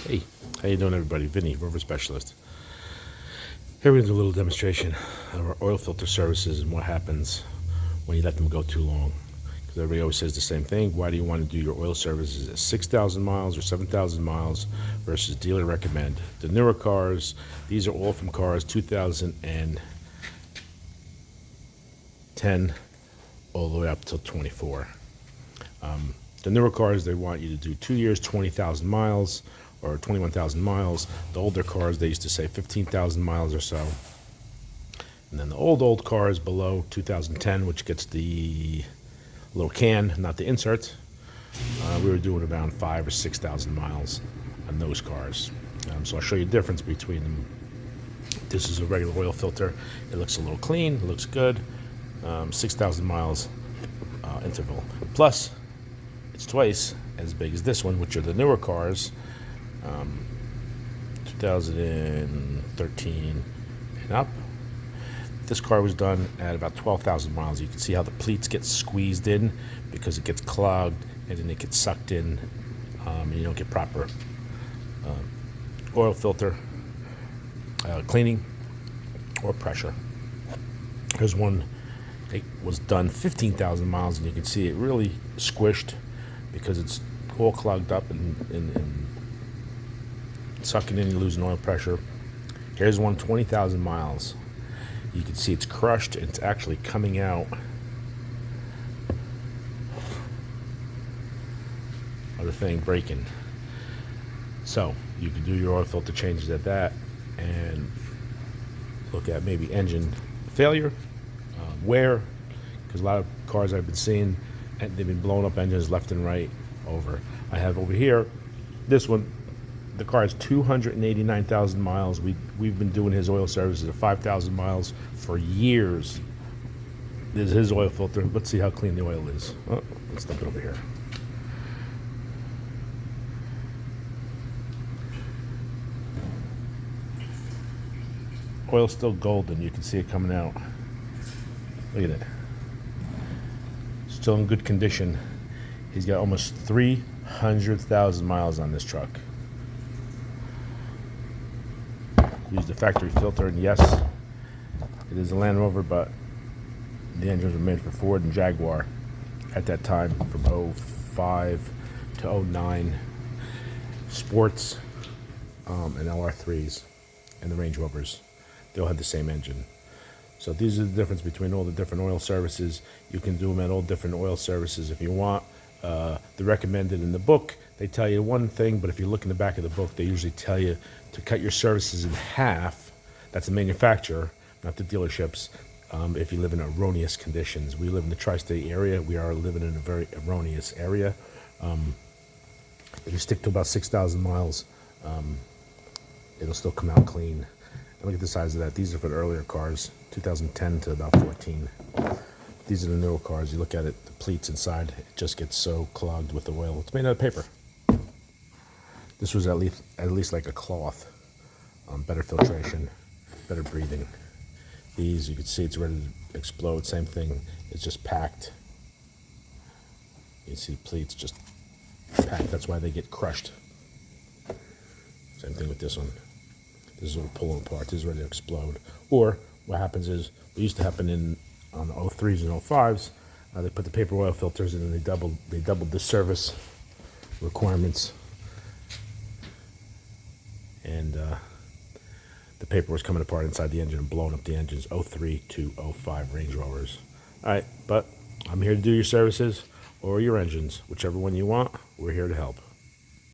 Hey, how you doing, everybody? Vinny, Rover Specialist. Here we're going to do a little demonstration of our oil filter services and what happens when you let them go too long. Because everybody always says the same thing. Why do you want to do your oil services at 6,000 miles or 7,000 miles versus dealer recommend? The newer cars, these are all from cars 2010 all the way up till 24. The newer cars, they want you to do 2 years, 20,000 miles or 21,000 miles. The older cars, they used to say 15,000 miles or so. And then the old cars below 2010, which gets the little can, not the insert, we were doing around 5,000 or 6,000 miles on those cars. So I'll show you the difference between them. This is a regular oil filter. It looks a little clean, it looks good. 6,000 miles interval. Plus, it's twice as big as this one, which are the newer cars, 2013 and up. This car was done at about 12,000 miles. You can see how the pleats get squeezed in because it gets clogged and then it gets sucked in. And you don't get proper oil filter cleaning or pressure. Here's one that was done 15,000 miles, and you can see it really squished because it's all clogged up and sucking in, you're losing oil pressure. Here's one 20,000 miles. You can see it's crushed and it's actually coming out of the thing breaking. So you can do your oil filter changes at that and look at maybe engine failure, wear, because a lot of cars I've been seeing, and they've been blowing up engines left and right over. I have over here, this one, the car has 289,000 miles. We've been doing his oil services at 5,000 miles for years. This is his oil filter. Let's see how clean the oil is. Oh, let's dump it over here. Oil's still golden. You can see it coming out. Look at it. Still in good condition. He's got almost 300,000 miles on this truck. Use the factory filter, and yes, it is a Land Rover, but the engines were made for Ford and Jaguar at that time, from 05 to 09. Sports and LR3s and the Range Rovers, they all had the same engine. So these are the difference between all the different oil services. You can do them at all different oil services if you want. The recommended in the book, they tell you one thing, but if you look in the back of the book, they usually tell you to cut your services in half. That's the manufacturer, not the dealerships, if you live in erroneous conditions. We live in the tri-state area. We are living in a very erroneous area. If you stick to about 6,000 miles, it'll still come out clean. And look at the size of that. These are for the earlier cars, 2010 to about 14. These are the newer cars. You look at it, the pleats inside, it just gets so clogged with the oil. It's made out of paper. This was at least like a cloth. Better filtration, better breathing. These, you can see it's ready to explode. Same thing, it's just packed. You see pleats just packed. That's why they get crushed. Same thing with this one. This is all pulling apart. This is ready to explode. Or what happens is, what used to happen on the 03s and 05s, they put the paper oil filters in and they doubled the service requirements. And the paper was coming apart inside the engine and blowing up the engines, 03 to 05 Range Rovers. All right, but I'm here to do your services or your engines, whichever one you want. We're here to help.